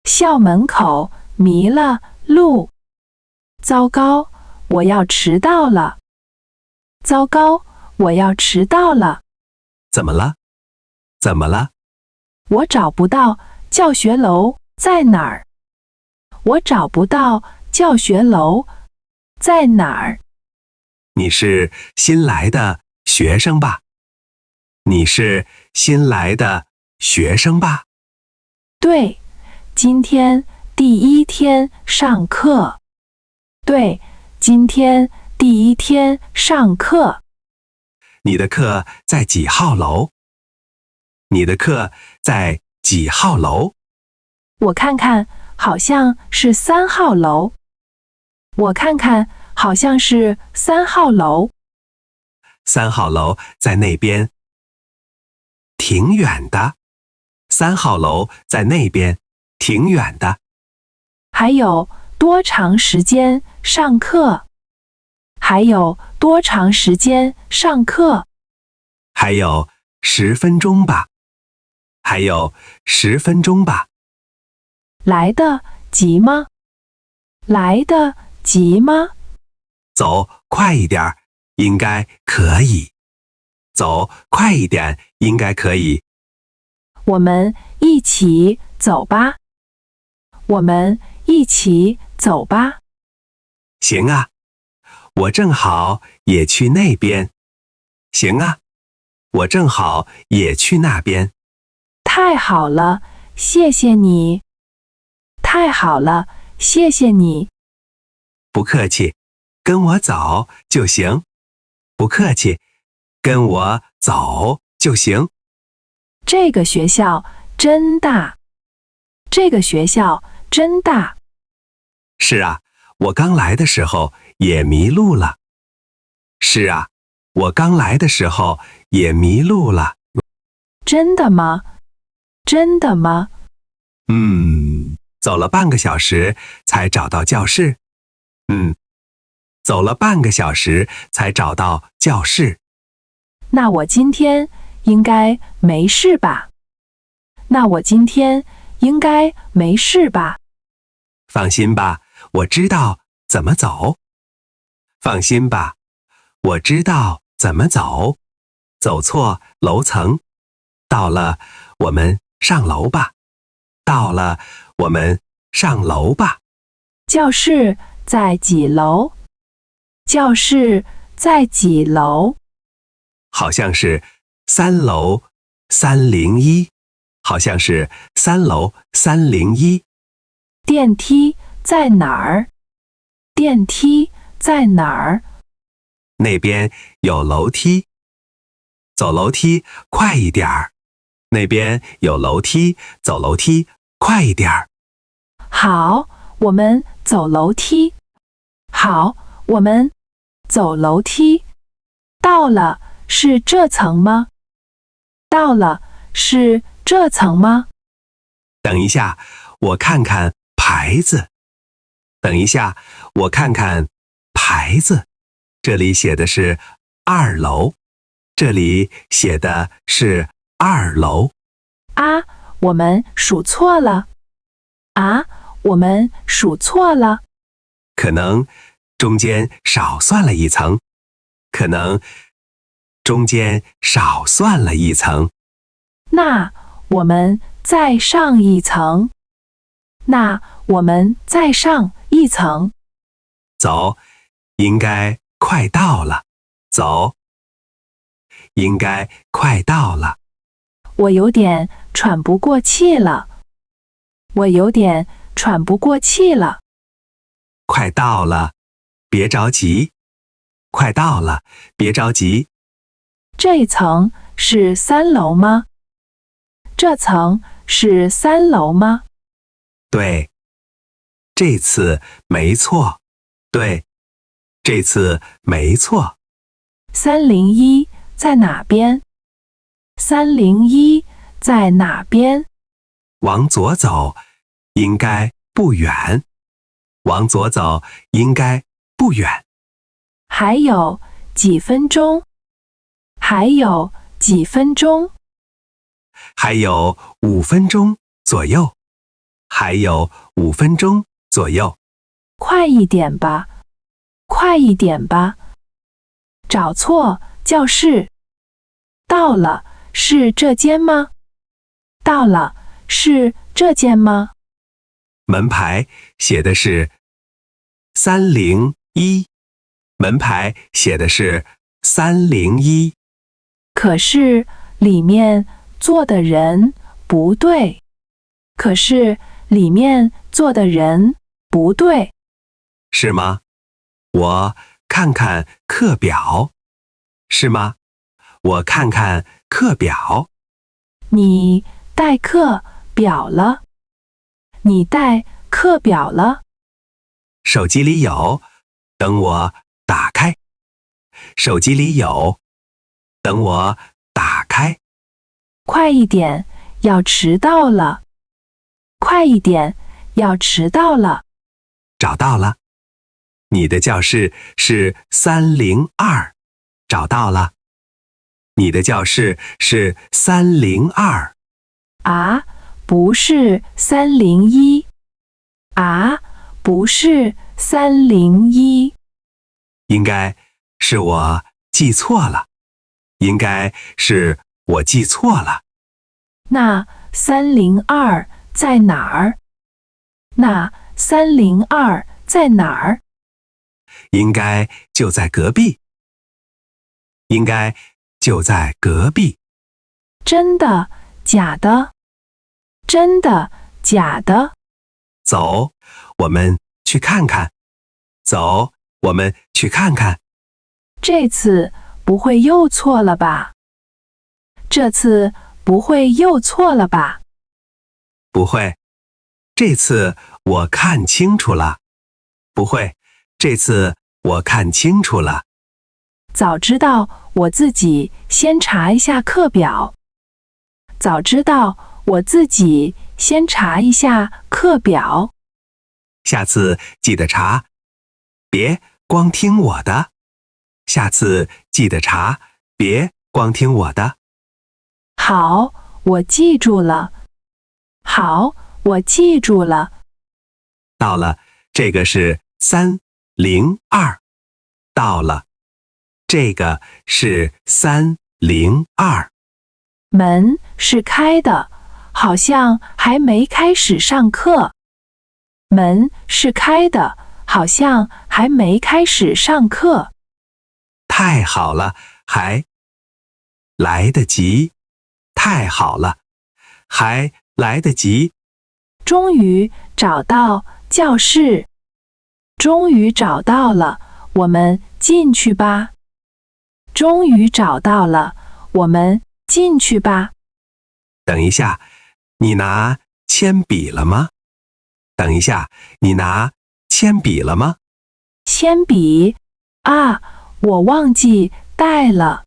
校门口迷了路。糟糕，我要迟到了。糟糕，我要迟到了。怎么了？怎么了？我找不到教学楼在哪儿。我找不到教学楼在哪儿。你是新来的学生吧？你是新来的学生吧？对，今天第一天上课。对，今天第一天上课。你的课在几号楼？你的课在几号楼？我看看，好像是3号楼。我看看，好像是3号楼。3号楼在那边，挺远的。3号楼在那边，挺远的。还有多长时间上课？还有多长时间上课？还有10分钟吧。还有10分钟吧。来得及吗？来得及吗？走快一点儿，应该可以。走快一点，应该可以。我们一起走吧。我们一起走吧。行啊，我正好也去那边。行啊，我正好也去那边。太好了，谢谢你。太好了，谢谢你。不客气，跟我走就行。不客气，跟我走就行。这个学校真大。这个学校真大。是啊，我刚来的时候也迷路了。是啊，我刚来的时候也迷路了。真的吗？真的吗？走了半个小时才找到教室。走了半个小时才找到教室。那我今天应该没事吧？那我今天应该没事吧？放心吧，我知道怎么走。放心吧，我知道怎么走。走错楼层。到了，我们上楼吧。到了，我们上楼吧。教室在几楼？教室在几楼？好像是3楼301。好像是3楼301。电梯在哪儿？电梯在哪儿？那边有楼梯。走楼梯快一点儿。那边有楼梯，走楼梯快一点儿。好，我们走楼梯。好，我们走楼梯。到了，是这层吗？到了，是这层吗？等一下，我看看牌子。等一下，我看看牌子。这里写的是2楼。这里写的是2楼。啊，我们数错了。啊，我们数错了。可能中间少算了一层。可能中间少算了一层。那我们再上一层。那我们再上一层。走，应该快到了。走，应该快到了。我有点喘不过气了。我有点喘不过气了。快到了，别着急。快到了，别着急。这层是3楼吗？这层是3楼吗？对，这次没错。对，这次没错。301在哪边？301在哪边？往左走，应该不远。往左走，应该不远。还有几分钟？还有几分钟？还有5分钟左右。还有5分钟左右。快一点吧，快一点吧。找错教室。到了，是这间吗？到了，是这间吗？门牌写的是301，门牌写的是301。可是里面坐的人不对。可是里面坐的人不对。是吗？我看看课表。是吗？我看看课表。你带课表了？你带课表了？手机里有，等我打开。手机里有，等我打开。快一点，要迟到了。快一点，要迟到了。找到了。你的教室是302，找到了。你的教室是302。啊，不是301。啊，不是301。应该是我记错了。应该是我记错了。那302在哪儿？那302在哪儿？应该就在隔壁。应该就在隔壁。真的，假的？真的，假的？走，我们去看看。走，我们去看看。这次不会又错了吧？这次不会又错了吧？不会，这次我看清楚了。不会，这次我看清楚了。早知道我自己先查一下课表。早知道我自己先查一下课表。下次记得查，别光听我的。下次记得查，别光听我的。好，我记住了。好，我记住了。到了，这个是302。到了，这个是302。门是开的，好像还没开始上课。门是开的，好像还没开始上课。太好了，还来得及。太好了，还来得及。终于找到教室。终于找到了，我们进去吧。终于找到了，我们进去吧。等一下，你拿铅笔了吗？等一下，你拿铅笔了吗？铅笔啊，我忘记带了。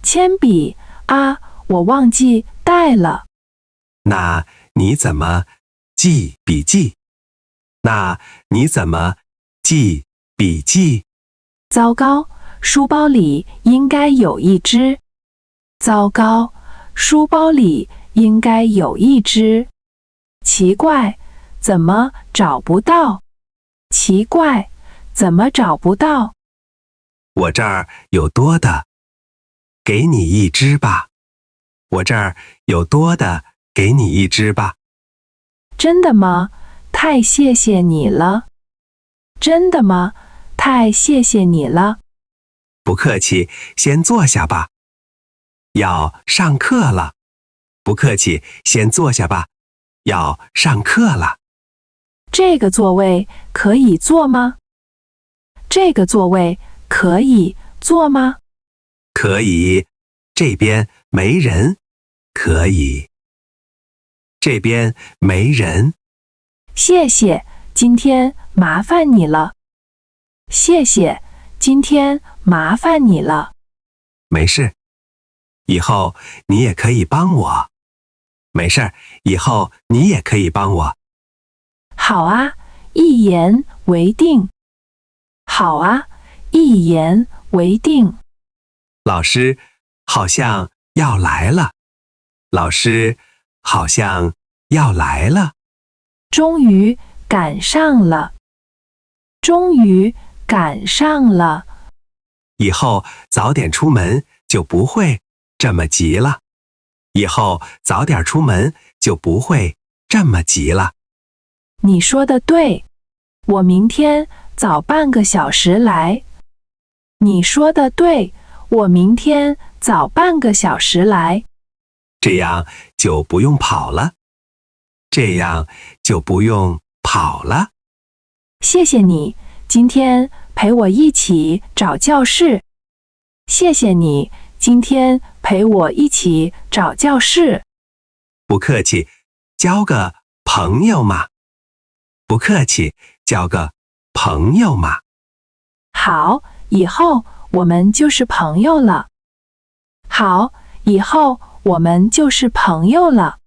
铅笔啊，我忘记带了。那你怎么记笔记？那你怎么记笔记？糟糕，书包里应该有一支。糟糕，书包里应该有一支。奇怪，怎么找不到？奇怪，怎么找不到？我这儿有多的，给你一支吧。我这儿有多的，给你一支吧。真的吗？太谢谢你了。真的吗？太谢谢你了。不客气，先坐下吧。要上课了。不客气，先坐下吧。要上课了。这个座位可以坐吗？这个座位可以坐吗？可以。这边没人。可以。这边没人。谢谢，今天麻烦你了。谢谢，今天麻烦你了。没事，以后你也可以帮我。没事儿，以后你也可以帮我。好啊，一言为定。好啊，一言为定。老师好像要来了。老师好像要来了。终于赶上了，终于赶上了。以后早点出门就不会这么急了。以后早点出门就不会这么急了。你说的对，我明天早半个小时来。你说的对，我明天早半个小时来。这样就不用跑了。这样就不用跑了。谢谢你，今天陪我一起找教室。谢谢你，今天陪我一起找教室。不客气，交个朋友嘛。不客气，交个朋友嘛。好，以后我们就是朋友了。好，以后我们就是朋友了。